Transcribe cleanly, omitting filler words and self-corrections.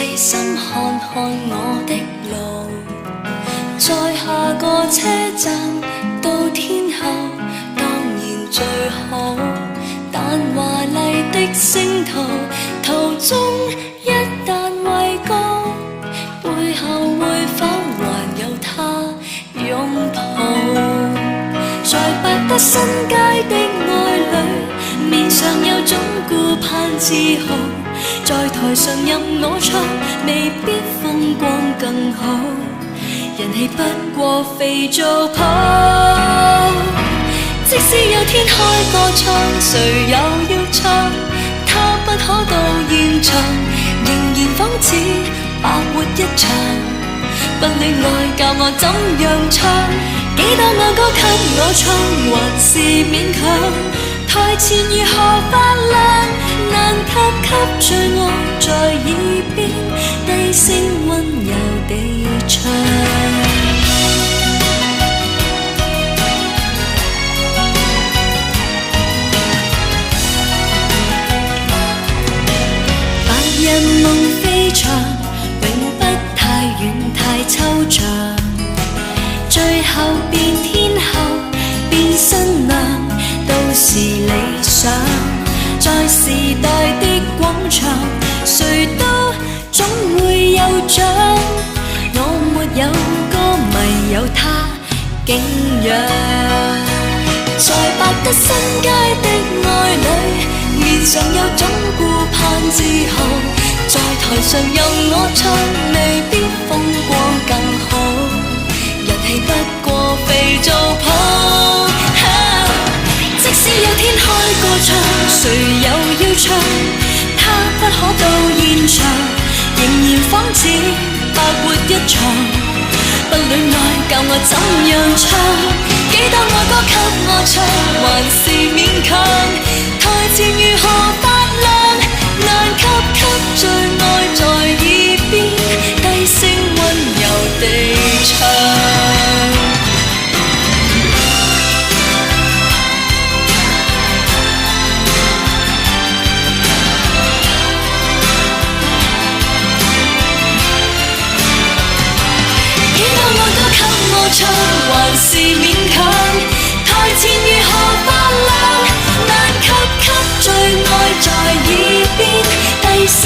細心看看我的路，在下個車站到天后當然最好，但華麗的星途途中一旦畏高，背後會否還有他擁抱？在百德新街的愛侶，面上有種顧盼自豪，在台上任我唱，未必風光更好，人氣不過肥皂泡。即使有天開個唱，誰又要唱？他不可到現場，仍然仿似白活一場。不戀愛教我怎樣唱，幾多愛歌給我唱，還是勉強。台前如何發亮，難及給最愛在耳邊低聲溫柔地唱。白日夢飛翔，永不太遠太抽象，最後變天后變新娘都是理想。在時代的廣場，誰都總會有獎。我沒有歌迷，有他敬仰。在百德新街的愛侶，面上有種顧盼自豪，在台上任我唱，未必風光更好，人氣不過肥皂泡。即使有天開個唱，誰又要唱？他不可到現場，仍然仿似白活一場。不戀愛教我怎樣唱，幾多愛歌給我唱，還是勉強。台前如何發亮，難及給最愛在耳邊低聲溫柔地唱。唱還是勉強，台前如何發亮，難及給最愛在耳邊低聲